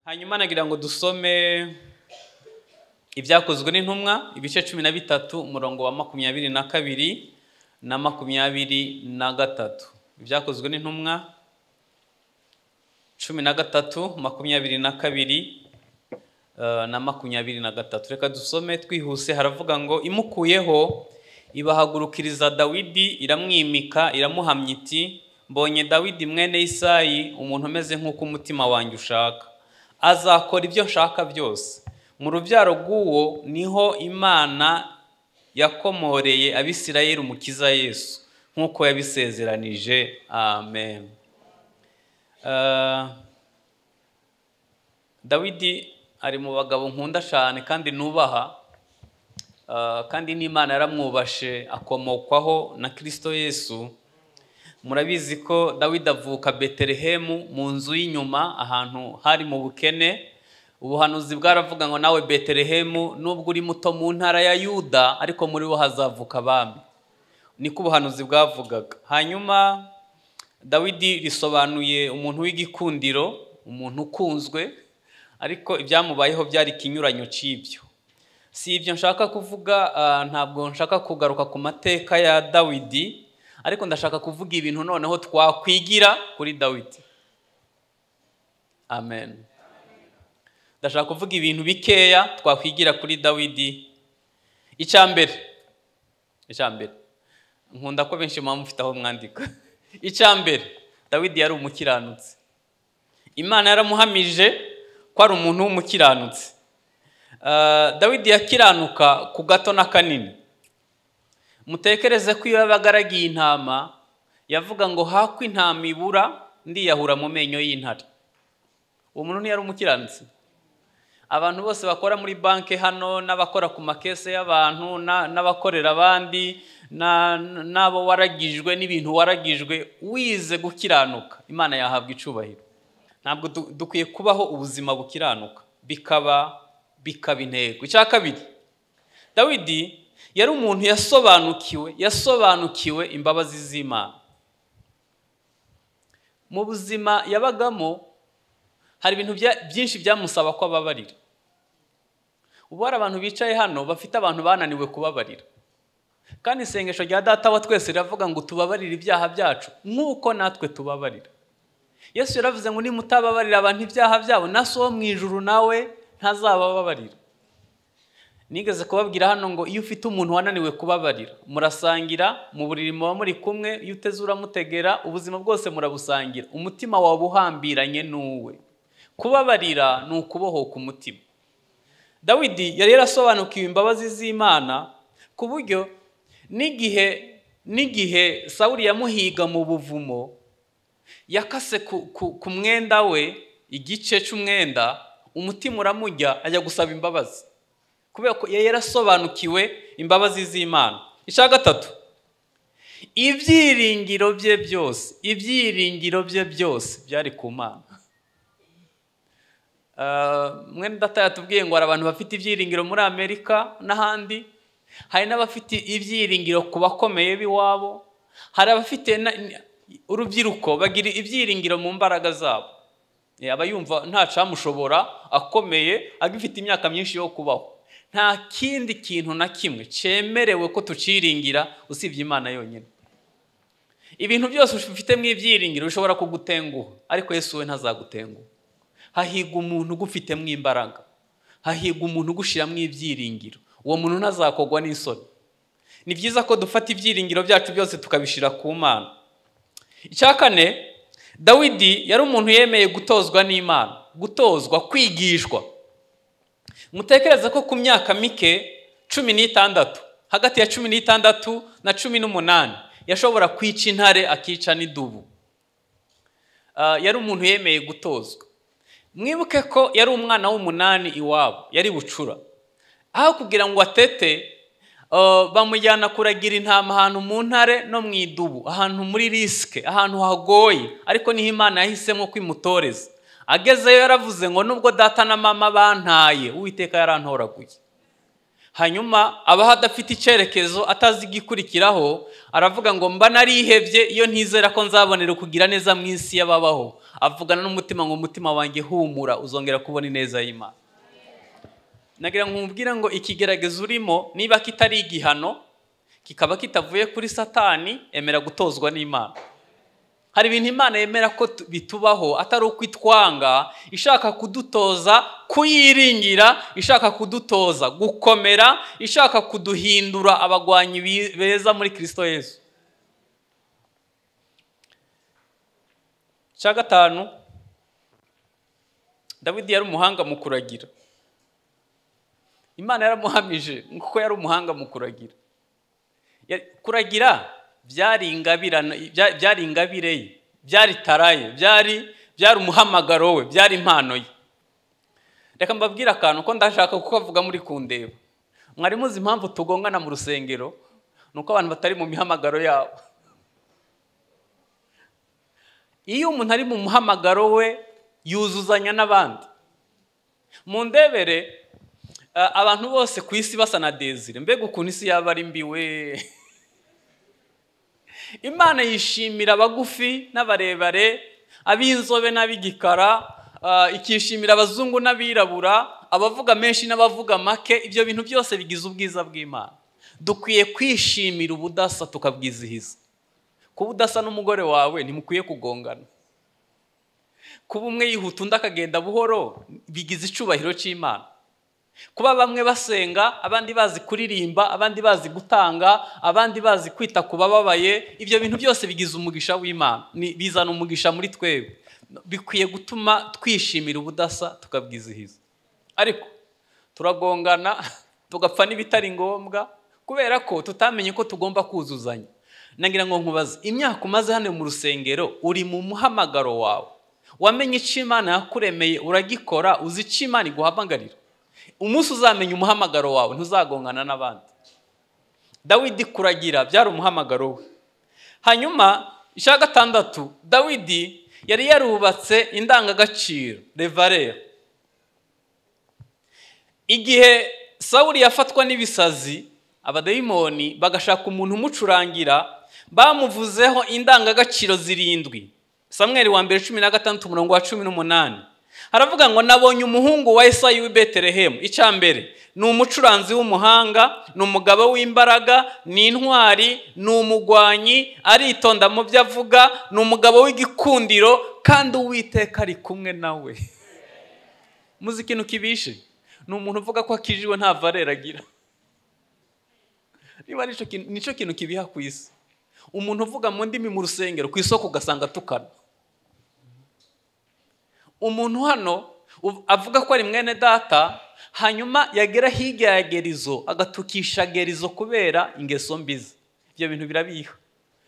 Hanyuma nagira ngo dusome ibyakozwe n'intumwa ibice 13 umurongo wa 22 na 23. Ibyakozwe n'intumwa 13 22 na 23. Reka dusome twihuse. Haravuga ngo imukuyeho ibahagurukiriza Dawidi, iramwimika, iramuhamya iti, mbonye Dawidi mwene Isayi umuntu umeze nk'uko umutima wanjye ushaka, azakora ibyo nshaka byose. Mu rubyaro rw'uwo niho Imana yakomoreye Abisirayeli umukiza Yesu nk'uko yabisezeranije. Amen. Dawidi ari mu bagabo nkunda cyane kandi nubaha, kandi n'Imana yaramwubashe, akomokwaho na Kristo Yesu. Murabizi ko Dawidi avuka Betelehemu mu nzu y'inyuma, ahantu hari mu bukene. Ubuhanuzi bwaravuga ngo nawe Betelehemu nubwo uri muto mu ntara ya Yuda, ariko muri bo hazavuka abami. Niko ubuhanuzi bwavugaga. Hanyuma Dawidi risobanuye umuntu w'igikundiro, umuntu ukunzwe, ariko ibyamubayeho byari ikinyuranyo cy'ibyo. Si ibyo nshaka kuvuga, ntabwo nshaka kugaruka ku mateka ya Dawidi, ariko ndashaka kuvuga ibintu noneho twakwigira kuri Dawidi. Amen. Ndashaka kuvuga ibintu bikeya twakwigira kuri Dawidi. Icyambere nkunda ko benshi mufite aho mwandika. Icyambere, Dawidi yari umukiranutsi. Imana yaramuhamije ko ari umuntu w'umukiranutsi. Dawidi yakiranuka ku gato na kanini. Mutekereze ko iyo yabagaragiye intama yavuga ngo hakwa intama ibura ndiyahura mu menyo y'intare. Uwo muntu ntiyari umukiranutsi. Abantu bose bakora muri banki hano, n'abakora ku makese y'abantu, n'abakorera abandi, n'abo waragijwe n'ibintu waragijwe, wize gukiranuka, Imana yahabwa icubahiro. Ntabwo dukwiye kubaho ubuzima bukiranuka bikaba intego. Icya kabiri, Dawidi yari umuntu yasobanukiwe imbabazi z'Imana. Mu buzima yabagamo hari ibintu byinshi byamusaba ko ababarira. Ubu hari abantu bicaye hano bafite abantu bananiwe kubabarira, kandi isengesho rya Data wa twese riravuga ngo tubabarire ibyaha byacu nk'uko natwe tubabarira. Yesu yaravuze ngo nimutababarira abantu ibyaha byabo, na so wo mu ijuru nawe ntazabababarira. Nigeze kubabwira hano ngo iyo ufite umuntu wananiwe kubabarira, murasangira mu buriri, muba muri kumwe, iyo uteze uramutegera, ubuzima bwose murabusangira, umutima wawe uhambiranye n'uwe. Kubabarira ni ukubohoka umutima. Dawidi yari yarasobanukiwe imbabazi z'Imana ku buryo n'igihe Sawuli yamuhiga mu buvumo, yakase ku mwenda we igice cy'umwenda, umutima uramujya, ajya gusaba imbabazi kubera ko yari yarasobanukiwe imbabazi z'Imana. Icya gatatu, ibyiringiro bye byose byari ku Mana. Mwene Data yatubwiye ngo hari abantu bafite ibyiringiro muri Amerika n'ahandi, hari n'abafite ibyiringiro ku bakomeye b'iwabo, hari abafite urubyiruko bagira ibyiringiro mu mbaraga zabo. Aba yumva nta cyamushobora, akomeye, agifite imyaka myinshi yo kubaho. Nta kindi kintu na kimwe cyemerewe ko tuciringira usibye Imana yonyine. Ibintu byose ufite mu ibyiringiro bishobora kugutenguha, ariko Yesu we ntazagutenguha. Hahiga umuntu ugufite mu imbaraga, hahiga umuntu ugushira mu ibyiringiro, uwo muntu ntazakogwa n'isoni. Ni byiza ko dufata ibyiringiro byacu byose tukabishira ku Mana. Icya kane, Dawidi yari umuntu yemeye gutozwa n'Imana, kwigishwa. Mutekereze ko ku myaka mike 16, hagati ya 16 na 18, yashobora kwica intare akica n'idubu. Yari umuntu yemeye gutozwa. Mwibuke ko yari umwana w'umunani iwabo, yari bucura. Aho kugira ngo atete, bamujyana kuragira intama ahantu mu ntare no mu idubu, ahantu muri risike, ahantu hagoye, ariko niho Imana yahisemo kwimutoreza. Agezeyo yaravuze ngo nubwo data na mama bantaye, Uwiteka yarantoraguye. Hanyuma abaho adafite icyerekezo, atazi igikurikiraho, aravuga ngo mba narihebye iyo ntizera ko nzabonera kugira neza mu isi y'ababaho. avugana n'umutima ngo umutima wanjye humura uzongera kubona ineza y'Imana. Nagira ngo nkubwire ngo ikigeragezo urimo niba kitari igihano kikaba kitavuye kuri Satani, emera gutozwa n'Imana. Hari ibintu Imana yemera ko bitubaho atari uko itwanga, ishaka kudutoza kuyiringira, ishaka kudutoza gukomera, ishaka kuduhindura abagwanyi beza muri Kristo Yesu. Cya gatanu, Dawidi yari umuhanga mu kuragira. Imana yaramuhamije kuko yari umuhanga mu kuragira. Kuragira byari ingabire ye, byari taraye, byari umuhamagaro we, byari impano ye. Reka mbabwire akantu ko ndashaka kukavuga muri kundeba. Mwari muzi impamvu tugongana mu rusengero? Nuko abantu batari mu mihamagaro yabo. Iyo umuntu ari mu muhamagaro we yuzuzanya n'abandi. Mu ndebere abantu bose ku isi basa na Desire, mbega ukuntu isi yaba ari mbiwe. Imana yishimira abagufi n'abarebare, ab'inzobe n'ab'igikara, ikishimira abazungu n'abirabura, abavuga menshi n'abavuga make. Ibyo bintu byose bigize ubwiza bw'Imana. Dukwiye kwishimira ubudasa tukabwizihiza. Kuba udasa n'umugore wawe ntimukwiye kugongana. Kuba umwe yihuta undi akagenda buhoro bigize icubahiro cy'Imana. Kuba bamwe basenga, abandi bazi kuririmba, abandi bazi gutanga, abandi bazi kwita ku bababaye, ibyo bintu byose bigize umugisha w'Imana, bizana umugisha muri twebwe. Bikwiye gutuma twishimira ubudasa tukabwizihiza. Ariko turagongana tugapfa n'ibitari ngombwa kubera ko tutamenye ko tugomba kuzuzanya. Nagira ngo nkubaze, imyaka umaze hano mu rusengero uri mu muhamagaro wawe, wamenye icyo Imana yakuremeye, uragikora, uzi icyo Imana iguhamagarira. Umunsi uzamenya umuhamagaro wawe ntuzagongana n'abandi. Dawidi kuragira byari umuhamagaro we. Hanyuma icya gatandatu, Dawidi yari yarubatse indangagaciro, revaleur. Igihe Sawuli yafatwa n'ibisazi, abadayimoni bagashaka umuntu umucurangira, bamuvuzeho indangagaciro 7. Samweli wa mbere 16:18 haravuga ngo nabonye umuhungu wa Yesayi w'i Betelehemu. Icya mbere ni umucuranzi w'umuhanga, ni umugabo w'imbaraga, ni intwari, ni umugwanyi, aritonda mu byo avuga, ni umugabo w'igikundiro, kandi Uwiteka ari kumwe nawe. Muzi ikintu kibishe? Ni umuntu uvuga ko akijiwe nta valeur agira. Niba nicyo kintu kibiha ku isi. Umuntu uvuga mu ndimi mu rusengero, ku isoko ugasanga tukana. Umuntu hano avuga ko ari mwene data, hanyuma yagera hirya ya Gerizo agatukisha Gerizo kubera ingeso mbizi. Ibyo bintu birabiha,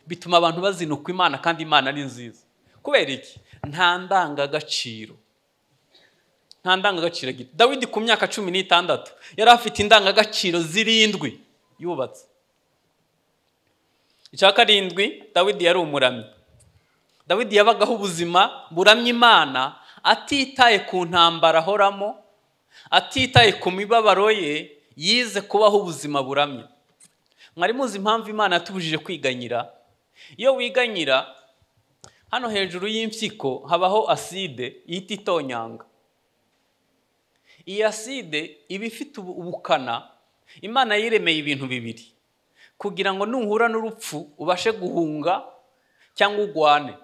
bituma abantu bazinuka Imana, kandi Imana ari nziza. Kubera iki? Nta ndangagaciro. Dawidi ku myaka 16 yari afite indangagaciro 7 yubatse. Icya karindwi, Dawidi yari umuramyi. Dawidi yabagaho ubuzima buramya Imana, atitaye ku ntambara ahoramo, atitaye ku mibabaro ye, yize kubaho ubuzima buramya. Mwari muzi impamvu Imana yatubujije kwiganyira? Iyo wiganyira, hano hejuru y'impyiko habaho aside yita itonyanga. Iyi aside iba ifite ubukana. Imana yiremeye ibintu bibiri kugira ngo nuhura n'urupfu ubashe guhunga cyangwa ugwane.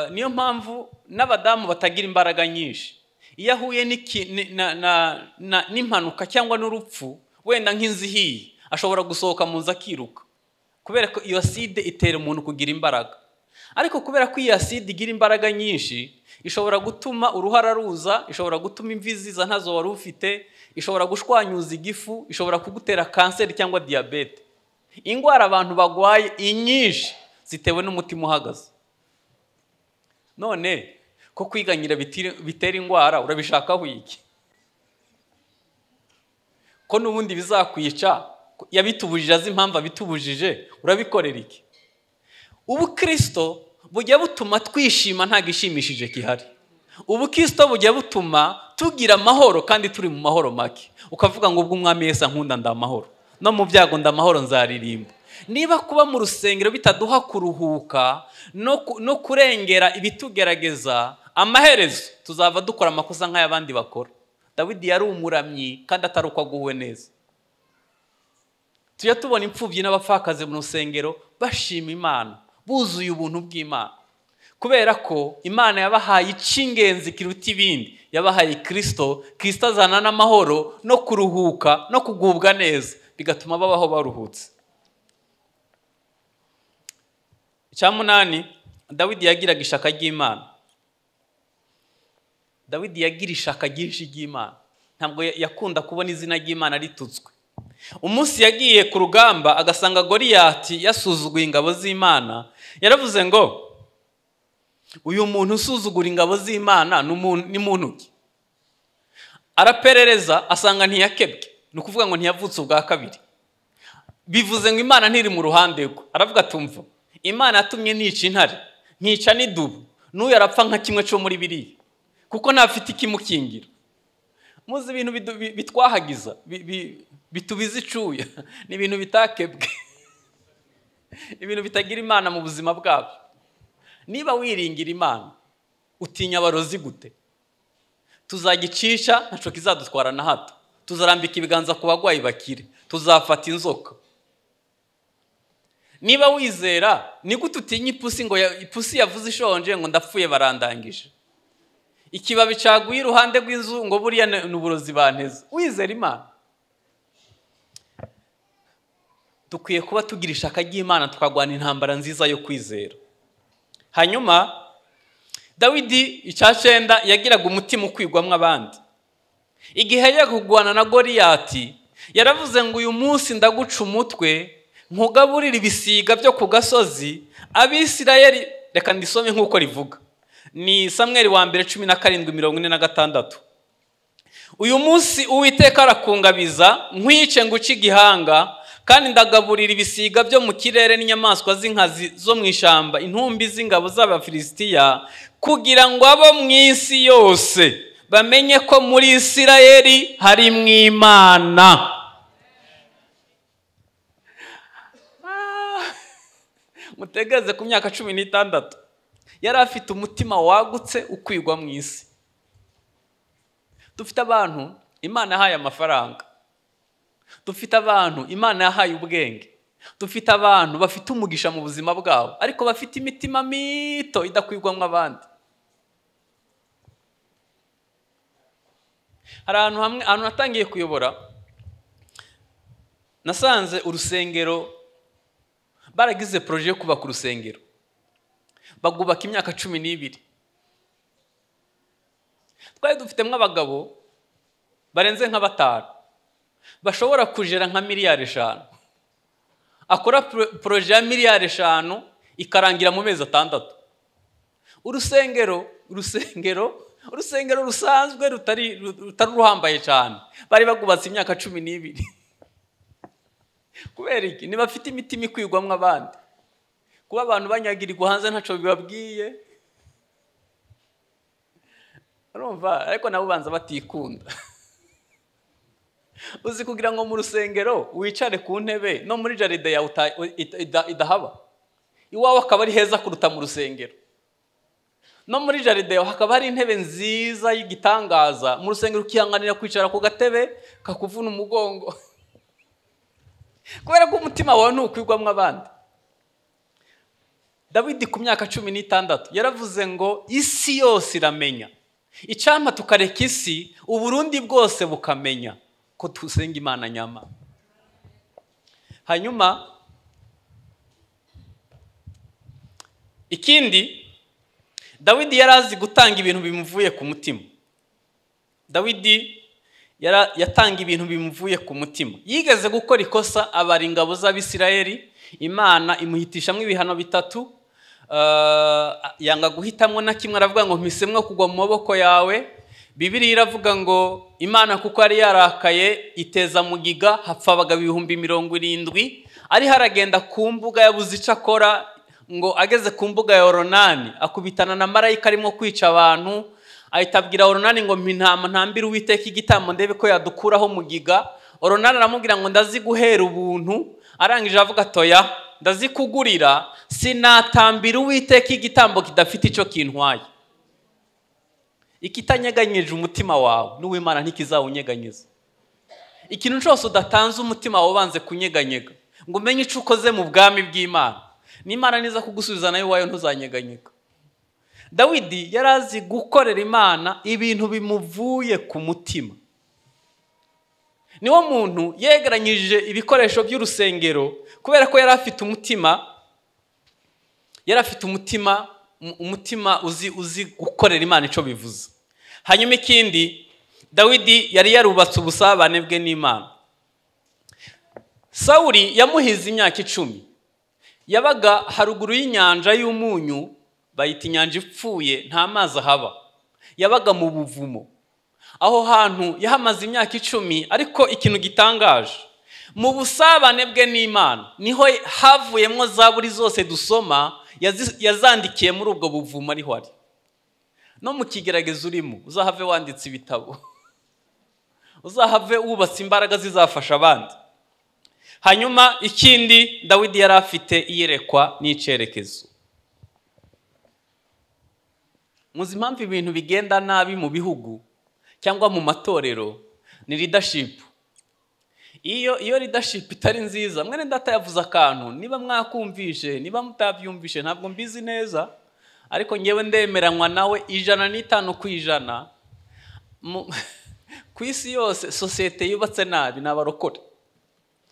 Niyo mpamvu n'abadamu batagira imbaraga nyinshi. Iyo ahuye n'impanuka cyangwa n'urupfu, wenda nk'inzihiye, ashobora gusohoka mu nzu akiruka, kubera ko iyo aside itera umuntu kugira imbaraga. Ariko kubera ko iyi aside igira imbaraga nyinshi, ishobora gutuma uruhara ruza, ishobora gutuma imvi ziza ntazo wari ufite, ishobora gushwanyuza igifu, ishobora kugutera kanseri cyangwa diabete. Ingwara abantu bagwaye inyinshi zitewe n'umutima uhagaze. None ko kwiganyira bitera ingwara, urabishakaho iki? Ko n'ubundi bizakwica, yabitubujije azi impamvu abitubujije, urabikorera iki? Ubukristo bujya butuma twishima nta gishimishije kihari. Ubukristo bujya butuma tugira amahoro kandi turi mu mahoro make. Ukavuga ngo ubwo Umwami Yesu ankunda ndamahoro, no mu byago ndamahoro nzaririmba. niba kuba mu rusengero bitaduha kuruhuka no kurengera ibitugerageza, amaherezo tuzava dukora amakosa nk'ay'abandi bakora. Dawidi yari umuramyi kandi atari uko aguwe neza. Tujya tubona imfubyi n'abapfakazi mu rusengero bashima Imana, buzuye ubuntu bw'Imana, kubera ko Imana yabahaye icy'ingenzi kiruta ibindi, yabahaye Kristo. Kristo azana n'amahoro no kuruhuka no kugubwa neza, bigatuma babaho baruhutse. Icyamunani, Dawidi yagiraga ishaka ry'Imana. Dawidi yagira ishaka ryinshi ry'Imana, ntabwo yakunda kubona izina ry'Imana ritutswe. Umunsi yagiye ku rugamba agasanga Goliyati yasuzuguye ingabo z'Imana, yaravuze ngo uyu muntu usuzugura ingabo z'Imana ni muntu ki? Araperereza asanga ntiyakebwe, ni ukuvuga ngo ntiyavutse ubwa kabiri. Bivuze ngo Imana ntiri mu ruhande rwe. Aravuga atumva, Imana yatumye nica intare, ntica n'idubu, n'uyu arapfa nka kimwe cyo muri biriya, kuko ntafite ikimukingira. Muzi ibintu bitwahagiza, bitubiza icuya, ni ibintu bitakebwe, ibintu bitagira Imana mu buzima bwabo. Niba wiringira Imana, utinya abarozi gute? Tuzagicisha ntaco kizadutwara na hato, tuzarambika ibiganza ku bagwayi bakire, tuzafata inzoka. Niba wizera, ni gute utinya ipusi ngo ipusi yavuze ishonje ngo ndapfuye barandangije? Ikibabi caguye iruhande rw'inzu ngo buriya n'uburozi banteze. Wizera Imana. Dukwiye kuba tugira ishaka ry'Imana, tukagwana intambara nziza yo kwizera. Hanyuma Dawidi icyacenda yagiraga umutima ukwigwamwe abandi. Igihe yagiye kugwana na Goliyati, yaravuze ngo uyu munsi ndaguca umutwe, nkugaburira ibisiga byo ku gasozi. Abisirayeli, reka ndisome nk'uko rivuga, ni Samweli wa mbere 17:46. Uyu munsi Uwiteka arakungabiza, nkwice nguce igihanga, kandi ndagaburira ibisiga byo mu kirere n'inyamaswa z'inkazi zo mu ishamba, intumbi z'ingabo z'Abafilisitiya, kugira ngo abo mu isi yose bamenye ko muri Isirayeli hari mw'Imana. Mutegeze ku myaka 16 yari afite umutima wagutse ukwigwa mu isi. Dufite abantu Imana yahaye amafaranga, dufite abantu Imana yahaye ubwenge, dufite abantu bafite umugisha mu buzima bwabo, ariko bafite imitima mito idakwigwamwe abandi. Hari ahantu natangiye kuyobora, nasanze urusengero baragize projet yo kubaka urusengero, bagubaka imyaka 12. Twari dufitemo abagabo barenze nka 5 bashobora kujera nka miliyari 5. Akora projet ya miliyari 5 ikarangira mu mezi 6. Urusengero rusanzwe rutari ruhambaye cyane, bari bagubatse imyaka 12. Kubera iki? Ni bafite imitima ikwigwamwe abandi. Kuba abantu banyagirirwa hanze ntaco bibabwiye, urumva, ariko nabo banza batikunda. Uzi kugira ngo mu rusengero wicare ku ntebe no muri jaride ya idahaba, iwawe akaba ari heza kuruta mu rusengero. No muri jaride yawe hakaba hari intebe nziza y'igitangaza, mu rusengero ukihanganira kwicara ku gatebe kakuvuna umugongo. Kubera ko umutima wawe ntukwigwamwe abandi. Dawidi ku myaka 16 yaravuze ngo isi yose iramenya, icampa tukareka isi, Uburundi bwose bukamenya ko tusenga Imana nyama. Hanyuma ikindi, Dawidi yarazi gutanga ibintu bimuvuye ku mutima. Dawidi yatanga ibintu bimuvuye ku mutima. Yigeze gukora ikosa, abari ingabo z'Abisirayeli, Imana imuhitishamwe ibihano 3. Yanga guhitamwe na kimwe, aravuga ngo mpisemwe kugwa mu maboko yawe. Bibiliya iravuga ngo Imana kuko ari yarakaye iteza mugiga, hapfa abagabo 70,000. Ari haragenda ku mbuga yabuze ico akora, ngo ageze ku mbuga ya Oronani akubitana na marayika arimo kwica abantu. Ahitabwira Oronani ngo mpintama ntambira Uwiteka igitambo ndebe ko yadukuraho mugiga. Oronani aramubwira ngo ndazi guhera ubuntu, arangije avuga atoya ndazikugurira, sinatambira Uwiteka igitambo kidafite icyo kintwaye. Ikitanyeganyije umutima wawe n'uw'Imana ntikizawunyeganyeza. Ikintu cyose udatanze umutima wawe ubanze kunyeganyega ngo umenye icyo ukoze mu bwami bw'Imana, n'Imana niza kugusubiza nayo wayo ntuzanyeganyega. Dawidi yarazi gukorera Imana ibintu bimuvuye ku mutima. Niwo muntu yegeranyije ibikoresho by'urusengero kubera ko yari afite umutima uzi gukorera Imana icyo bivuze. Hanyuma ikindi, Dawidi yari yarubatse ubusabane bwe n'Imana. Sawuli yamuhize imyaka 10, yabaga haruguru y'inyanja y'umunyu, bayita inyanja ipfuye, nta mazi ahaba, yabaga mu buvumo. Aho hantu yahamaze imyaka 10, ariko ikintu gitangaje, mu busabane bwe n'Imana niho havuyemo zaburi zose dusoma yazandikiye muri ubwo buvumo ariho ari. No mu kigeragezo urimo uzahave wanditse ibitabo, uzahave wubatse imbaraga zizafasha abandi. Hanyuma ikindi, Dawidi yari afite iyerekwa n'icerekezo. Muzi impamvu ibintu bigenda nabi mu bihugu cyangwa mu matorero ni leadership. Iyo leadership itari nziza, mwene data yavuze akantu, niba mwakumvishe niba mutabyumvishe ntabwo mbizi neza, ariko ngewe ndemeranywa nawe 105% ku isi yose societe yubatse nabi n'abarokore.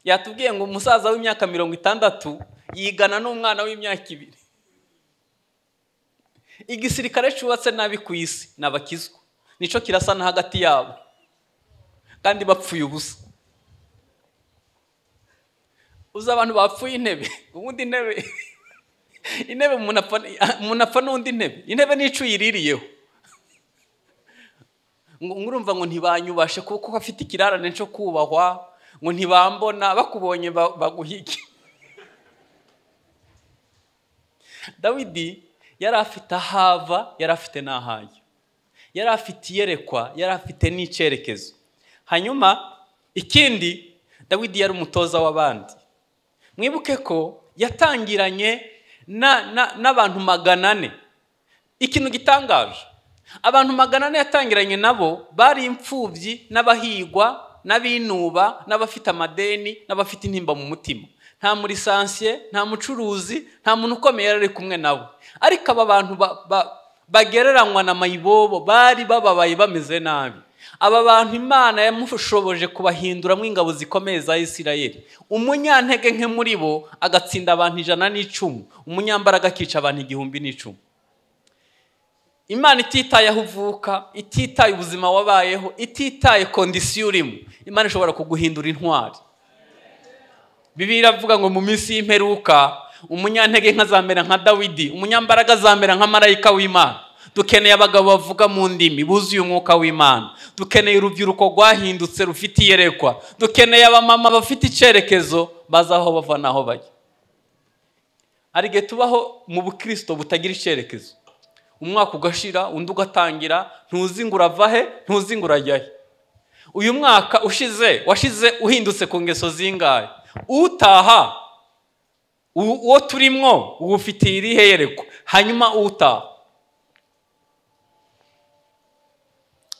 Yatubwiye ngo umusaza w'imyaka 60 yigana n'umwana w'imyaka 2. Igisirikare cyubatse nabi ku isi n'abakizwa, nico kirasa na hagati yabo kandi bapfuye ubusa. Uza abantu bapfuye intebe, ubundi intebe umuntu apfa n'undi intebe nico yiririyeho. Ngurumva ngo ntibanyubashe kuko afite ikirarane cyo kubahwa, ngo ntibambona, bakubonye baguhike. Dawidi yari afite ahava, yari afite n'ahayo, yari afite iyerekwa, yari afite n'icerekezo. Hanyuma ikindi, Dawidi yari umutoza w'abandi. Mwibuke ko yatangiranye n'abantu 400. Ikintu gitangaje, abantu 400 yatangiranye nabo bari imfubyi n'abahigwa n'abinuba n'abafite amadeni n'abafite intimba mu mutima. Nta muri sansiye, nta mucuruzi, nta muntu ukomeye yari kumwe nabo. Ariko aba bantu bagereranywa na mayibobo bari bababaye bameze nabi. Aba bantu Imana yamushoboje kubahinduramo ingabo zikomeye za Isirayeli. Umunyantege nke muri bo agatsinda abantu 110, umunyambaraga akica abantu 1010. Imana ititaye aho uvuka, ititaye ubuzima wabayeho, ititaye kondisiyo urimo, Imana ishobora kuguhindura intwari. Bibiliya ivuga ngo mu minsi y'imperuka umunyantege nke azamera nka Dawidi, umunyambaraga azamera nka marayika w'Imana. Dukeneye abagabo bavuga mu ndimi buzuye umwuka w'Imana. Dukeneye urubyiruko rwahindutse rufite iyerekwa. Dukeneye abamama bafite icerekezo bazaho bava naho bajya. Arige tubaho mu bukristo butagira icerekezo. Umwaka ugashira, undi ugatangira, ntuzi ngo urava he, ntuzi ngo urajya he. Uyu mwaka washize uhindutse ku ngeso zingahe? Utaha uwo turimwo ufitiye irihe yerekwa? Hanyuma utaha.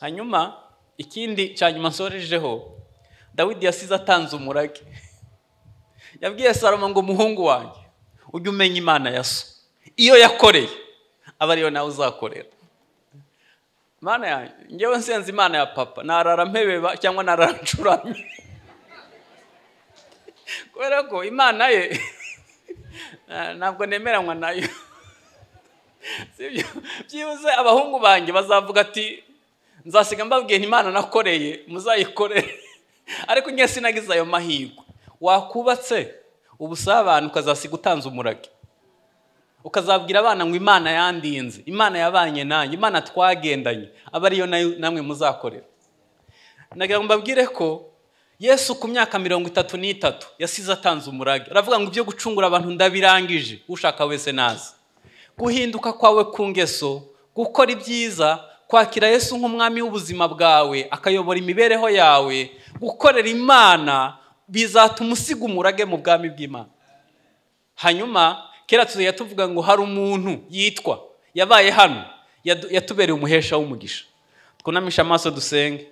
Hanyuma ikindi cyanyuma nsorejeho, Dawidi yasize atanze umurage. Yabwiye Salomo ngo muhungu wanjye ujye umenya Imana ya so, iyo yakoreye aba ariyo nawe uzakorera. Mana yanjye, ngewe nsenze Imana ya papa narara mpebeba cyangwa narara ncuramye. Kubera ko Imana ye ntabwo nemeranywa nayo. Byibuze abahungu banjye bazavuga ati nzasiga mbabwiye Imana nakoreye muzayikorere. Ariko ngiye sinagize ayo mahirwe. Wakubatse ubusabane ukazasiga utanze umurage, ukazabwira abana ngo Imana yandinze, Imana yabanye nanjye, Imana twagendanye, aba ariyo namwe muzakorera. Nagira ngo mbabwire ko Yesu ku myaka 33 yasize atanze umurage. Aravuga ngo ibyo gucungura abantu ndabirangije, ushaka wese nazi. Guhinduka kwawe ku ngeso, gukora ibyiza, kwakira Yesu nk'umwami w'ubuzima bwawe, akayobora imibereho yawe, gukorera Imana, bizatuma usiga umurage mu bwami bw'Imana. Hanyuma kera tuzajya tuvuga ngo hari umuntu yitwa yabaye hano yatubereye umuhesha w'umugisha. Twunamisha amaso dusenge.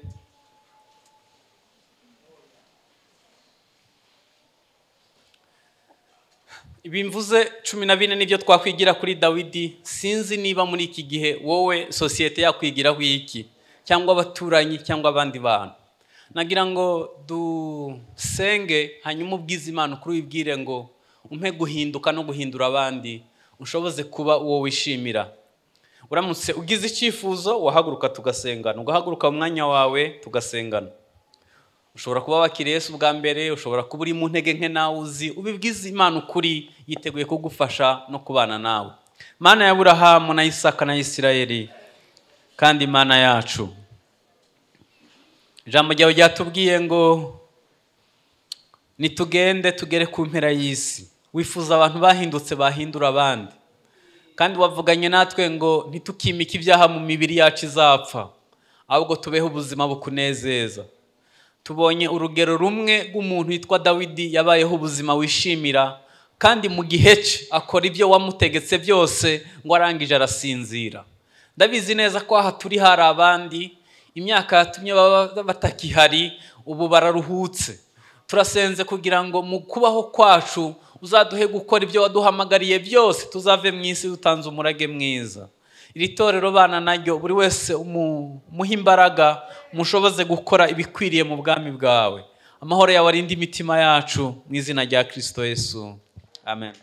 Ibimvuze 14 nibyo twakwigira kuri Dawidi. Sinzi niba muri iki gihe wowe societe yakwigiraho iki, cyangwa abaturanyi cyangwa abandi bantu. Nagira ngo dusenge hanyuma ubwize Imana kuri wibwire ngo umpe guhinduka no guhindura abandi, ushoboze kuba uwo wishimira. Uramutse ugize icyifuzo wahaguruka tugasengana, ugahaguruka mu mwanya wawe tugasengana. Ushobora kuba wakiriye Yesu bwa mbere, ushobora kuba uri mu ntege nke nawe uzi, ubibwize Imana ukuri, yiteguye kugufasha no kubana nawe. Mana ya Aburahamu na Isaka na Isirayeli kandi Mana yacu, ijambo ryawe ryatubwiye ngo nitugende tugere ku mpera y'isi. Wifuza abantu bahindutse bahindura abandi, kandi wavuganye natwe ngo ntitukimike ibyaha mu mibiri yacu izapfa, ahubwo tubeho ubuzima bukunezeza. Tubonye urugero rumwe rw'umuntu witwa Dawidi yabayeho ubuzima wishimira, kandi mu gihe cye akora ibyo wamutegetse byose ngo arangije arasinzira. Ndabizi neza ko aha turi hari abandi imyaka yatumye batakihari, ubu bararuhutse. Turasenze kugira ngo mu kubaho kwacu uzaduhe gukora ibyo waduhamagariye byose, tuzave mu isi dutanze umurage mwiza. Iri torero bana naryo buri wese umuha imbaraga, mushoboze gukora ibikwiriye mu bwami bwawe. Amahoro yawe arinde imitima yacu mu izina rya Kristo Yesu. Amen.